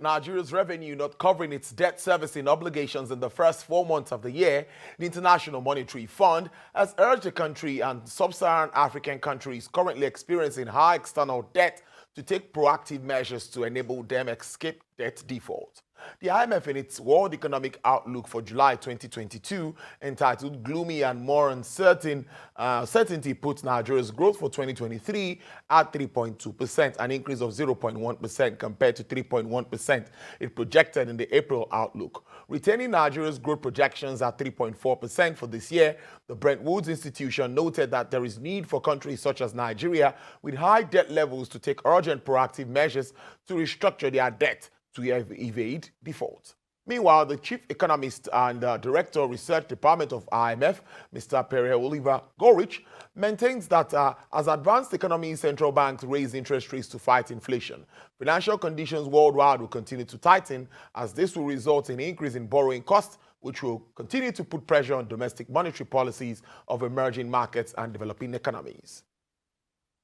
Nigeria's revenue not covering its debt servicing obligations in the first 4 months of the year, the International Monetary Fund has urged the country and Sub-Saharan African countries currently experiencing high external debt to take proactive measures to enable them escape debt default. The IMF, in its World Economic Outlook for July 2022, entitled Gloomy and More Uncertain, Certainty, puts Nigeria's growth for 2023 at 3.2%, an increase of 0.1% compared to 3.1% it projected in the April outlook. Retaining Nigeria's growth projections at 3.4% for this year, the Bretton Woods Institution noted that there is need for countries such as Nigeria with high debt levels to take urgent proactive measures to restructure their debt to evade default. Meanwhile, the chief economist and director of research department of IMF, Mr. Pierre Oliver Gorich, maintains that as advanced economies, central banks raise interest rates to fight inflation. Financial conditions worldwide will continue to tighten, as this will result in an increase in borrowing costs, which will continue to put pressure on domestic monetary policies of emerging markets and developing economies.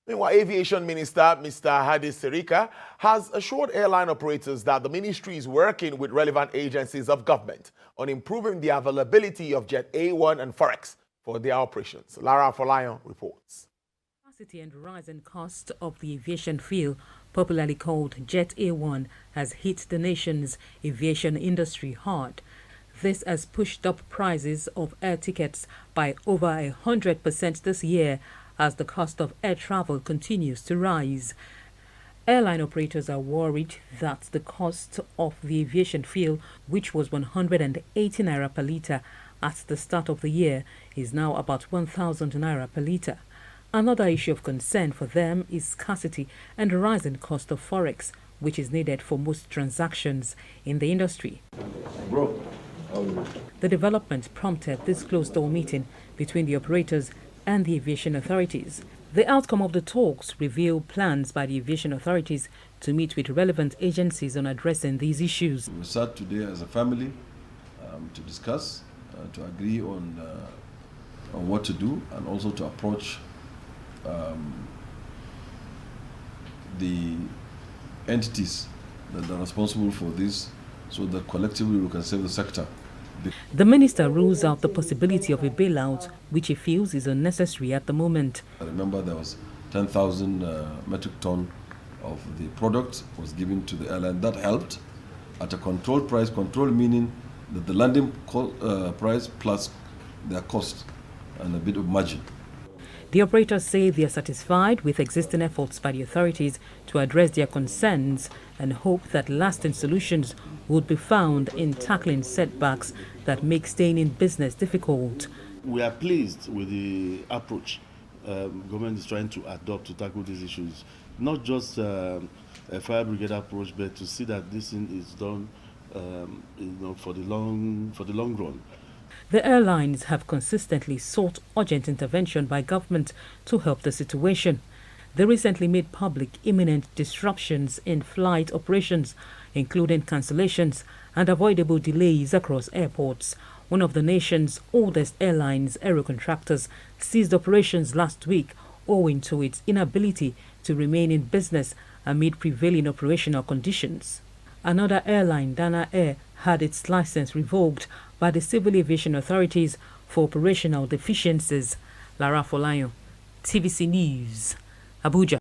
Meanwhile, Aviation Minister Mr. Hadi Sirika has assured airline operators that the ministry is working with relevant agencies of government on improving the availability of Jet A1 and Forex for their operations. Lara Folayon reports. Capacity and rise in cost of the aviation fuel, popularly called Jet A1, has hit the nation's aviation industry hard. This has pushed up prices of air tickets by over 100% this year, as the cost of air travel continues to rise. Airline operators are worried that the cost of the aviation fuel, which was 180 naira per litre at the start of the year, is now about 1,000 naira per litre. Another issue of concern for them is scarcity and the rising cost of forex, which is needed for most transactions in the industry. The development prompted this closed-door meeting between the operators and the aviation authorities. The outcome of the talks reveal plans by the aviation authorities to meet with relevant agencies on addressing these issues. We sat today as a family to discuss, to agree on what to do, and also to approach the entities that are responsible for this, so that collectively we can save the sector. The minister rules out the possibility of a bailout, which he feels is unnecessary at the moment. I remember there was 10,000 metric ton of the product was given to the airline. That helped at a controlled price, controlled meaning that the landing price plus their cost and a bit of margin. The operators say they are satisfied with existing efforts by the authorities to address their concerns and hope that lasting solutions would be found in tackling setbacks that make staying in business difficult. We are pleased with the approach government is trying to adopt to tackle these issues. Not just a fire brigade approach, but to see that this thing is done for the long run. The airlines have consistently sought urgent intervention by government to help the situation. They recently made public imminent disruptions in flight operations, including cancellations and avoidable delays across airports. One of the nation's oldest airlines, Aero Contractors, ceased operations last week owing to its inability to remain in business amid prevailing operational conditions. Another airline, Dana Air, had its license revoked by the civil aviation authorities for operational deficiencies. Lara Folayon, TVC News, Abuja.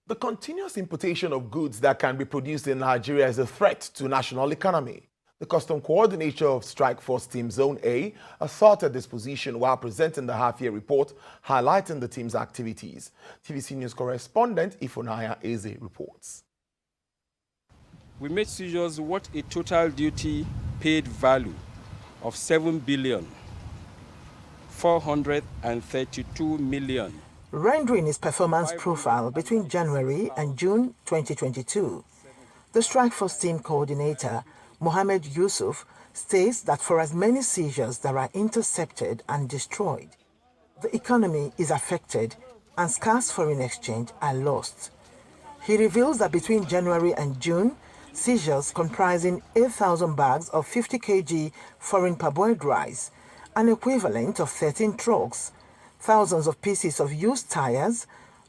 The continuous importation of goods that can be produced in Nigeria is a threat to national economy. The custom coordinator of Strike Force Team Zone A asserted this position while presenting the half-year report, highlighting the team's activities. TVC News correspondent Ifunaya Eze reports. We made seizures worth a total duty paid value of 7,432 million. Rendering his performance profile between January and June 2022, the Strike Force Team coordinator, Mohammed Yusuf, states that for as many seizures that are intercepted and destroyed, the economy is affected and scarce foreign exchange are lost. He reveals that between January and June, seizures comprising 8,000 bags of 50 kg foreign parboiled rice, an equivalent of 13 trucks, thousands of pieces of used tires,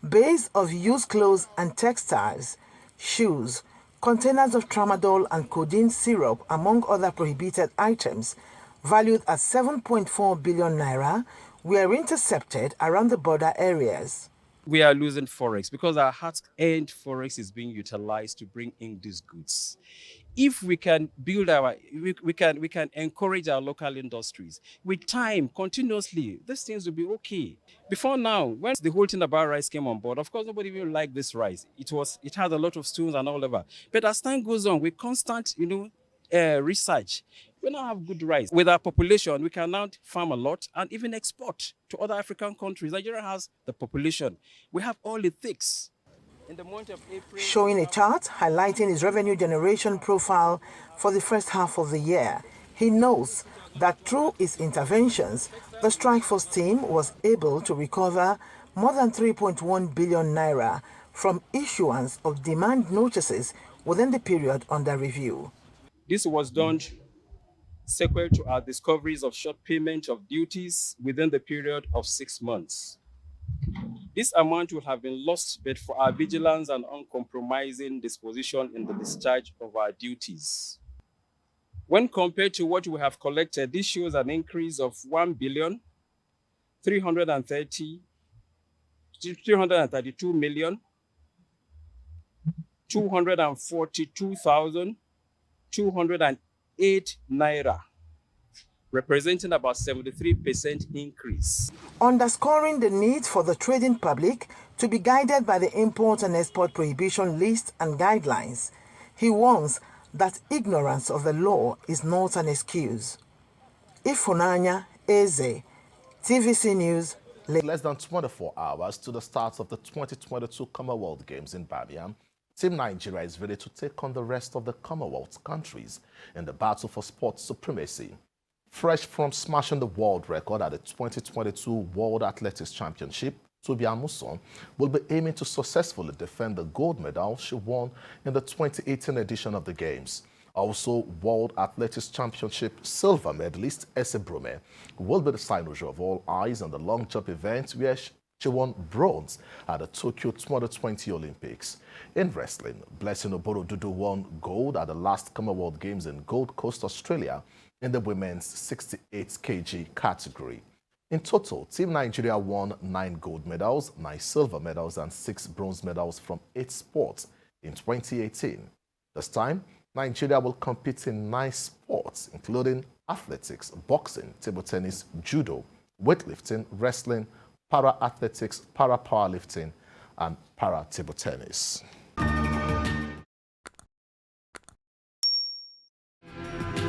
bays of used clothes and textiles, shoes, Containers of tramadol and codeine syrup, among other prohibited items, valued at 7.4 billion naira, were intercepted around the border areas. We are losing forex because our hard-earned forex is being utilized to bring in these goods. If we can build we can encourage our local industries with time, continuously, these things will be okay. Before now, when the whole thing about rice came on board, of course, nobody even liked this rice. It had a lot of stones and all over. But as time goes on, with constant, research, we now have good rice. With our population, we can now farm a lot and even export to other African countries. Nigeria has the population. We have all it takes. In the month of April, showing a chart highlighting his revenue generation profile for the first half of the year. He knows that through its interventions, the strike force team was able to recover more than 3.1 billion naira from issuance of demand notices within the period under review. This was done sequel to our discoveries of short payment of duties within the period of 6 months. This amount would have been lost but for our vigilance and uncompromising disposition in the discharge of our duties. When compared to what we have collected, this shows an increase of 1,332,242,208 naira, representing about 73% increase. Underscoring the need for the trading public to be guided by the import and export prohibition list and guidelines, he warns that ignorance of the law is not an excuse. Ifunanya Eze, TVC News. Less than 24 hours to the start of the 2022 Commonwealth Games in Birmingham, Team Nigeria is ready to take on the rest of the Commonwealth countries in the battle for sports supremacy. Fresh from smashing the world record at the 2022 World Athletics Championship, Tobi Amusan will be aiming to successfully defend the gold medal she won in the 2018 edition of the Games. Also, World Athletics Championship silver medalist Ese Brume will be the cynosure of all eyes on the long jump event where she won bronze at the Tokyo 2020 Olympics. In wrestling, Blessing Oboro-Dudu won gold at the last Commonwealth Games in Gold Coast, Australia in the women's 68 kg category. In total, Team Nigeria won 9 gold medals, 9 silver medals and 6 bronze medals from 8 sports in 2018. This time, Nigeria will compete in 9 sports, including athletics, boxing, table tennis, judo, weightlifting, wrestling, para-athletics, para-powerlifting, and para-table tennis.